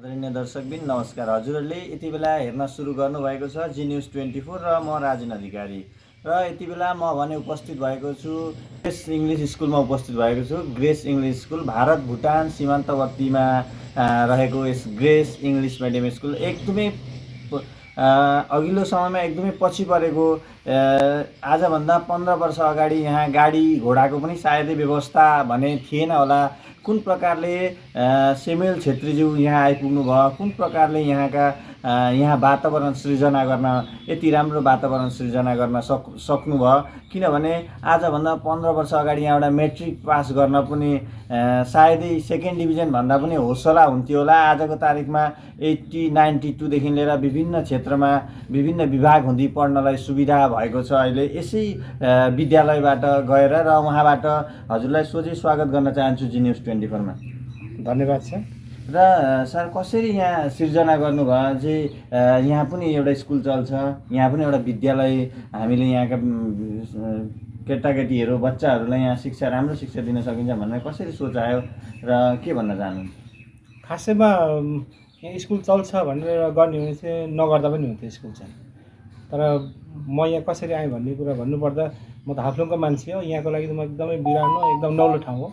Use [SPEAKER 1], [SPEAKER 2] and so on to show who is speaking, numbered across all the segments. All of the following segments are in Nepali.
[SPEAKER 1] आदरणीय दर्शकबिन नमस्कार। हजुरहरूले यति बेला हेर्न सुरु गर्नुभएको छ जी न्युज 24 र म राजेन अधिकारी र यति बेला म भने उपस्थित भएको छु ग्रेस इङ्ग्लिस स्कुलमा उपस्थित भएको छु। Grace English School Bharat Bhutan सीमान्तवर्तीमा रहेको यस ग्रेस इङ्ग्लिस मिडियम स्कुल एकदमै अघिल्लो समयमा एकदमै पछि परेको। आजभन्दा 15 वर्ष अगाडि यहाँ गाडी घोडाको पनि सायदै व्यवस्था भने थिएन होला। कुन प्रकारले सेमुएल छेत्रीज्यू यहाँ आइपुग्नु भयो, कुन प्रकारले यहाँ वातावरण सृजना गर्न यति राम्रो वातावरण सृजना गर्न सक्नुभयो, किनभने आजभन्दा 15 वर्ष अगाडि यहाँबाट मेट्रिक पास गर्न पनि सायदै सेकेन्ड डिभिजन भन्दा पनि हौसला हुन्थ्यो होला। आजको तारिकमा 80, 92 देखि लिएर विभिन्न क्षेत्रमा विभिन्न विभाग हुँदै पढ्नलाई सुविधा भएको छ। अहिले यसै विद्यालयबाट गएर र उहाँबाट हजुरलाई सोझै स्वागत गर्न चाहन्छु जी न्युज 24 मा।
[SPEAKER 2] धन्यवाद सर।
[SPEAKER 1] र सर कसरी यहाँ सिर्जना गर्नुभयो चाहिँ यहाँ पनि एउटा स्कुल चल्छ, यहाँ पनि एउटा विद्यालय, हामीले यहाँका केटाकेटीहरू बच्चाहरूलाई यहाँ राम्रो शिक्षा दिन सकिन्छ भनेर कसरी सोच आयो र के भन्न चाहनुहुन्छ?
[SPEAKER 2] खासैमा यहाँ स्कुल चल्छ भनेर गर्ने हो भने चाहिँ नगर्दा पनि हुन्थ्यो स्कुल चाहिँ। तर म यहाँ कसरी आएँ भन्ने कुरा भन्नुपर्दा म त हाफ्लङको मान्छे हो। यहाँको लागि त म एकदमै बिरानो एकदम नौलो ठाउँ हो।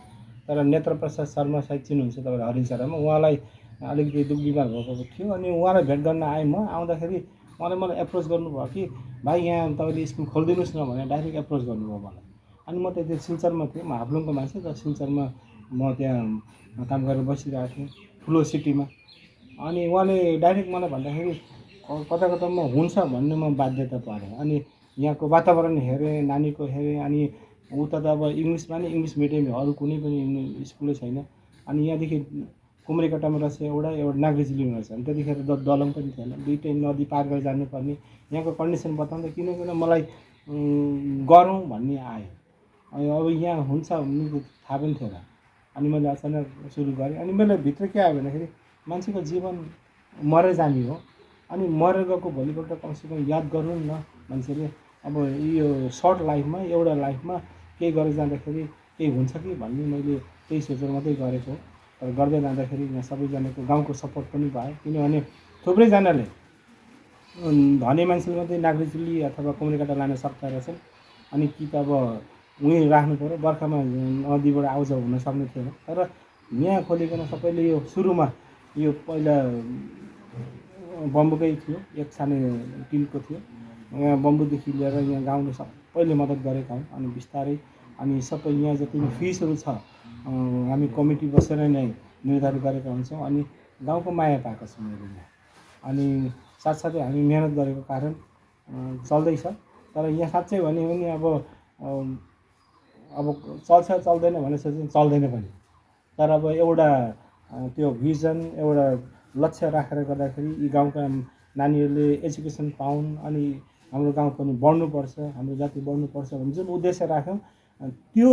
[SPEAKER 2] तर नेत्र प्रसाद शर्मा सायद चिन्नुहुन्छ तपाईँले, हरिण शर्मा, उहाँलाई अलिकति दुःख बिमार भएको थियो अनि उहाँलाई भेट गर्न आएँ। म आउँदाखेरि उहाँले मलाई एप्रोच गर्नुभयो कि भाइ यहाँ तपाईँले स्कुल खोलिदिनुहोस् न भनेर डाइरेक्ट एप्रोच गर्नुभयो मलाई। अनि म त्यति सिलचरमा थिएँ, म हाफ्लङको मान्छे, तर सिलचरमा म त्यहाँ काम गरेर बसिरहेको थिएँ ठुलो सिटीमा। अनि उहाँले डाइरेक्ट मलाई भन्दाखेरि कता कता म हुन्छ भन्ने म बाध्यता परेँ। अनि यहाँको वातावरण हेरेँ, नानीको हेरेँ। अनि उता त अब इङ्ग्लिसमा नि इङ्ग्लिस मिडियम अरू कुनै पनि स्कुलै छैन। अनि यहाँदेखि कुम्रेकटामा रहेछ एउटा नागरिजुलीमा रहेछ। अनि त्यतिखेर दलङ पनि थिएन, दुइटै नदी पार गरेर जानुपर्ने। यहाँको कन्डिसन बताउँदा किन मलाई गरौँ भन्ने आयो। अनि अब यहाँ हुन्छ भन्ने थाहा पनि थिएन। अनि मैले अचानक सुरु गरेँ। अनि मैले भित्र के आयो भन्दाखेरि मान्छेको जीवन मरेर जाने हो। अनि मरेर गएको भोलिपल्ट कमसेकम याद गरौँ न मान्छेले। अब यो सर्ट लाइफमा एउटा लाइफमा केही गरेर जाँदाखेरि केही हुन्छ कि भन्ने मैले त्यही सोचेर मात्रै गरेको। तर गर्दै जाँदाखेरि यहाँ सबैजनाको गाउँको सपोर्ट पनि भयो। किनभने थुप्रैजनाले धनी मान्छेले मात्रै नागरिजुली अथवा कुम्रेकटा लान सक्दा रहेछन्। अनि कि त अब उहीँ राख्नु पऱ्यो, बर्खामा नदीबाट आउजाउ हुन सक्ने थिएन। तर यहाँ खोलिकन सबैले यो सुरुमा यो पहिला बम्बुकै थियो, एक सानो टिनको थियो। यहाँ बम्बुदेखि लिएर यहाँ गाउँले सबैले मद्दत गरेका हौँ। अनि बिस्तारै अनि सबै यहाँ जति पनि फिसहरू छ हामी कमिटी बसेर नै निर्धारित गरेका हुन्छौँ। अनि गाउँको माया पाएका छौँ मैले यहाँ। अनि साथसाथै हामी मेहनत गरेको कारण चल्दैछ। तर यहाँ साँच्चै भन्यो भने अब चल्छ चल्दैन भनेर सोच्यो चल्दैन पनि। तर अब एउटा त्यो भिजन, एउटा लक्ष्य राखेर गर्दाखेरि यी गाउँका नानीहरूले एजुकेसन पाउन् अनि हाम्रो गाउँ पनि बढ्नुपर्छ, हाम्रो जाति बढ्नुपर्छ भन्ने जुन उद्देश्य राख्यौँ त्यो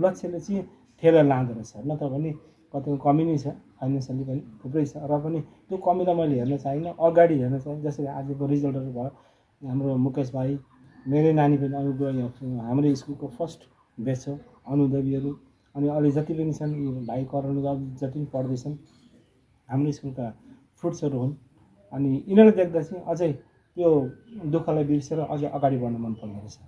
[SPEAKER 2] लक्ष्यले चाहिँ ठेला लाँदो रहेछ। नत्र भने कतिको कमी नै छ, फाइनेन्सियली पनि थुप्रै छ। र पनि त्यो कमीलाई मैले हेर्न चाहिनँ, अगाडि हेर्न चाहिँ। जसरी आजको रिजल्टहरू भयो, हाम्रो मुकेश भाइ, मेरै नानी पनि हाम्रै स्कुलको फर्स्ट ब्याच हो, अनुदेवीहरू। अनि अहिले जति पनि छन् यी भाइ करण जति पनि पढ्दैछन् हाम्रो स्कुलका फ्रुट्सहरू हुन्। अनि यिनीहरूले देख्दा चाहिँ अझै त्यो दुःखलाई बिर्सेर अझै अगाडि बढ्न मन पर्ने रहेछ।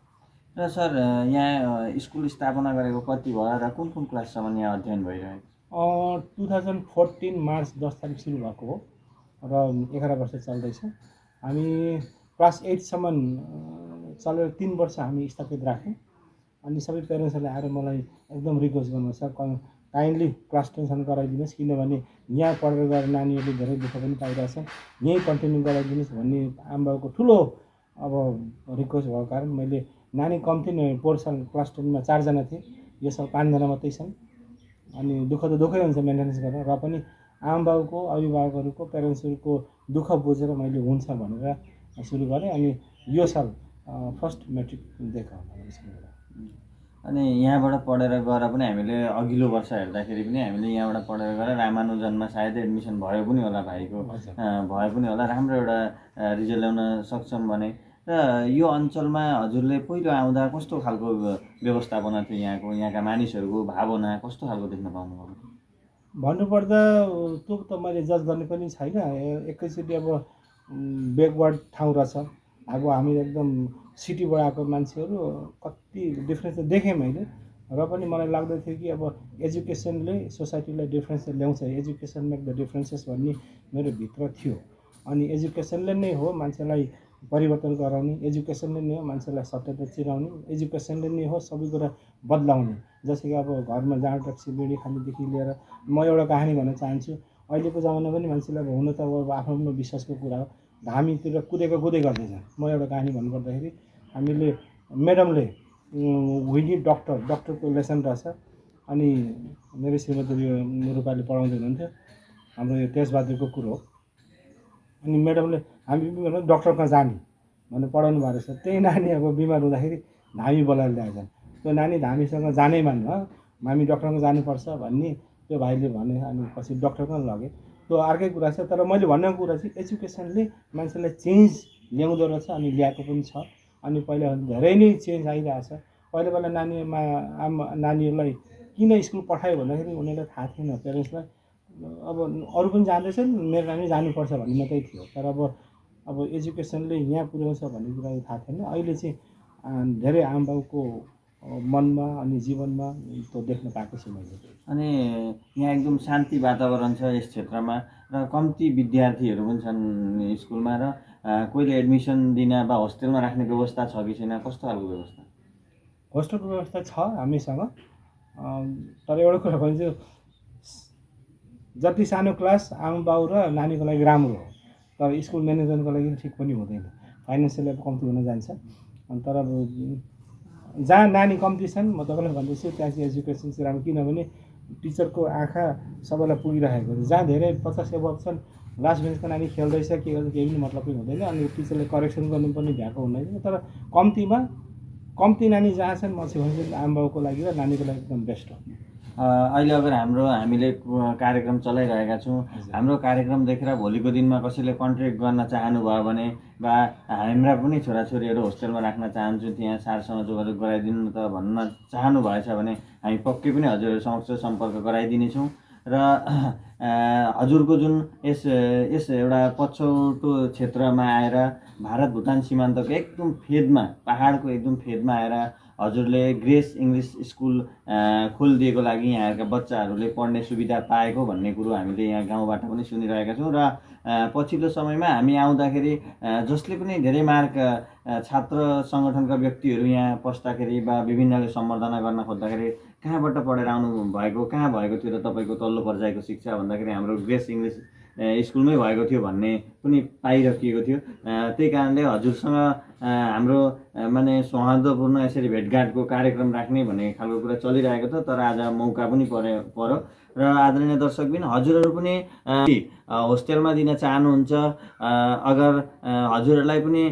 [SPEAKER 1] र सर यहाँ स्कुल स्थापना गरेको कति भयो र कुन कुन क्लाससम्म यहाँ अध्ययन भइरहेको?
[SPEAKER 2] 2014 मार्च 10 तारिक सुरु भएको हो र 11 वर्ष चल्दैछ। हामी क्लास 8सम्म चलेर 3 वर्ष हामी स्थगित राख्यौँ। अनि सबै पेरेन्ट्सहरूले आएर मलाई एकदम रिक्वेस्ट गर्नु सर काइन्डली क्लास 10सम्म गराइदिनुहोस्, किनभने यहाँ पढेर गएर नानीहरूले धेरै दुःख पनि पाइरहेछन्, यहीँ कन्टिन्यू गराइदिनुहोस् भन्ने आमाबाउको ठुलो अब रिक्वेस्ट भएको कारण मैले नानी कम्ती नै पोहोर साल क्लास 10मा 4 जना थिए, यो साल 5 जना मात्रै छन्। अनि दुःख त दुःखै हुन्छ मेन्टेनेन्स गरेर, र पनि आमाबाउको, अभिभावकहरूको, पेरेन्ट्सहरूको दुःख बुझेर मैले हुन्छ भनेर सुरु गरेँ। अनि यो साल फर्स्ट मेट्रिक दिएको हाम्रो स्कुलबाट।
[SPEAKER 1] अनि यहाँबाट पढेर गएर पनि हामीले अघिल्लो वर्ष हेर्दाखेरि पनि हामीले यहाँबाट पढेर गएर रामानुजनमा सायद एडमिसन भयो पनि होला भाइको, भयो पनि होला, राम्रो एउटा रिजल्ट ल्याउन सक्षम भने। र यो अञ्चलमा हजुरले पहिलो आउँदा कस्तो खालको व्यवस्थापना थियो, यहाँका मानिसहरूको भावना कस्तो खालको देख्न पाउनुभयो?
[SPEAKER 2] भन्नुपर्दा त्यो त मैले जज गर्ने पनि छैन। एकैचोटि अब ब्याकवर्ड ठाउँ रहेछ। अब हामी एकदम सिटीबाट आएको मान्छेहरू कति डिफ्रेन्स त देखेँ मैले, र पनि मलाई लाग्दथ्यो कि अब एजुकेसनले सोसाइटीलाई डिफ्रेन्स ल्याउँछ, एजुकेसन मेक द डिफ्रेन्सेस भन्ने मेरो भित्र थियो। अनि एजुकेसनले नै हो मान्छेलाई परिवर्तन गराउने, एजुकेसनले नै हो मान्छेलाई सत्यता चिनाउने, एजुकेसनले नै हो सबै कुरा बदलाउने। जस्तै कि अब घरमा जाँड रक्सी बिडी खानेदेखि लिएर म एउटा कहानी भन्न चाहन्छु। अहिलेको जमाना पनि मान्छेलाई अब हुन त अब आफ्नो आफ्नो विश्वासको कुरा हो, धामीतिर कुदेको कुदै गर्दैछन्। म एउटा कहानी भन्नुपर्दाखेरि हामीले म्याडमले विनी डक्टरको लेसन रहेछ। अनि मेरो श्रीमती रूपाले पढाउँदै हुनुहुन्थ्यो, हाम्रो यो तेजबहादुरको कुरो हो। अनि म्याडमले हामी डक्टर कहाँ जाने भनेर पढाउनु भएको रहेछ। त्यही नानी अब बिमार हुँदाखेरि धामी बोलाएर ल्याएछन्। त्यो नानी धामीसँग जानै मान्न, हामी डक्टरसँग जानुपर्छ भन्ने त्यो भाइले भने। अनि पछि डक्टरसँग लगे, त्यो अर्कै कुरा छ। तर मैले भनेको कुरा चाहिँ एजुकेसनले मान्छेलाई चेन्ज ल्याउँदो रहेछ, अनि ल्याएको पनि छ। अनि पहिला धेरै नै चेन्ज आइरहेछ। पहिला नानीहरूलाई किन स्कुल पठायो भन्दाखेरि उनीहरूलाई थाहा थिएन, पेरेन्ट्सलाई अब अरू पनि जाँदैछन्, मेरो नानी जानुपर्छ भन्ने मात्रै थियो। तर अब एजुकेसनले यहाँ पुर्याउँछ भन्ने कुरा थाहा थिएन। अहिले चाहिँ धेरै आमाबाउको मनमा अनि जीवनमा त्यो देख्न पाएको छु मैले।
[SPEAKER 1] अनि यहाँ एकदम शान्ति वातावरण छ यस क्षेत्रमा, र कम्ती विद्यार्थीहरू पनि छन् स्कुलमा, र कोहीले एडमिसन दिन वा होस्टेलमा राख्ने व्यवस्था छ कि छैन, कस्तो खालको व्यवस्था?
[SPEAKER 2] होस्टेलको व्यवस्था छ हामीसँग। तर एउटा कुरा भन्छु, जति सानो क्लास आमाबाउ र नानीको लागि राम्रो हो, तर स्कुल म्यानेजमेन्टको लागि ठिक पनि हुँदैन। फाइनेन्सियली अब कम्ती हुन जान्छ। तर अब जहाँ नानी कम्ती छन्, म तपाईँलाई भन्दैछु त्यहाँ चाहिँ एजुकेसन चाहिँ राम्रो। किनभने टिचरको आँखा सबैलाई पुगिरहेको छ। जहाँ धेरै 50 एबभ छन्, लास्ट बेन्चको नानी खेल्दैछ के गर्छ केही पनि मतलबै हुँदैन। अनि टिचरले करेक्सन गर्नु पनि भ्याएको हुँदैन। तर कम्ती नानी जहाँ छन्, म चाहिँ भन्छु आमाबाउको लागि र नानीको लागि एकदम बेस्ट हो।
[SPEAKER 1] अहिले अगर हामीले कार्यक्रम चलाइरहेका छौँ, हाम्रो कार्यक्रम देखेर भोलिको दिनमा कसैले कन्ट्र्याक्ट गर्न चाहनुभयो भने, वा हाम्रा पनि छोराछोरीहरू होस्टेलमा राख्न चाहन्छु, त्यहाँ सारसँग जोगाजोग गराइदिनु त भन्न चाहनु भएछ भने हामी पक्कै पनि हजुरहरू समक्ष सम्पर्क गराइदिनेछौँ। र हजुरको जुन यस एउटा पछौटो क्षेत्रमा आएर भारत भुटान सीमान्तको एकदम फेदमा, पहाडको एकदम फेदमा आएर हजुरले ग्रेस इङ्ग्लिस स्कुल खोलिदिएको लागि यहाँका बच्चाहरूले पढ्ने सुविधा पाएको भन्ने कुरो हामीले यहाँ गाउँबाट पनि सुनिरहेका छौँ। र पछिल्लो समयमा हामी आउँदाखेरि जसले पनि धेरै मार्क छात्र सङ्गठनका व्यक्तिहरू यहाँ पस्दाखेरि वा विभिन्नले सम्बर्धना गर्न खोज्दाखेरि कहाँबाट पढेर आउनु भएको, कहाँ भएको थियो र तपाईँको तल्लो पर्यायको शिक्षा भन्दाखेरि हाम्रो ग्रेस इङ्ग्लिस स्कुलमै भएको थियो भन्ने पनि पाइराखिएको थियो। त्यही कारणले हजुरसँग हाम्रो माने सौहार्दपूर्ण यसरी भेटघाटको कार्यक्रम राख्ने भन्ने खालको कुरा चलिरहेको थियो। तर आज मौका पनि पर्यो। र आदरणीय दर्शकबिन, हजुरहरू पनि होस्टेलमा दिन चाहनुहुन्छ, अगर हजुरहरूलाई पनि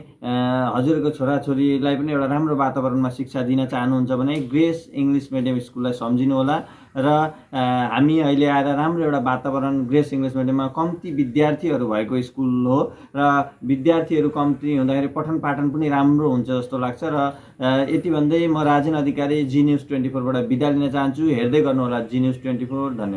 [SPEAKER 1] हजुरको छोराछोरीलाई पनि एउटा राम्रो वातावरणमा शिक्षा दिन चाहनुहुन्छ भने ग्रेस इङ्ग्लिस मिडियम स्कुललाई सम्झिनुहोला। र हामी अहिले आएर राम्रो एउटा वातावरण, ग्रेस इङ्ग्लिस मिडियममा कम्ती विद्यार्थीहरू भएको स्कुल हो, र विद्यार्थीहरू कम्ती हुँदाखेरि पठन पाठन पनि राम्रो हुन्छ जस्तो लाग्छ। र यति भन्दै म राजेन अधिकारी, जी न्युज 24बाट बिदा लिन चाहन्छु। हेर्दै गर्नुहोला जी न्युज 24। धन्यवाद।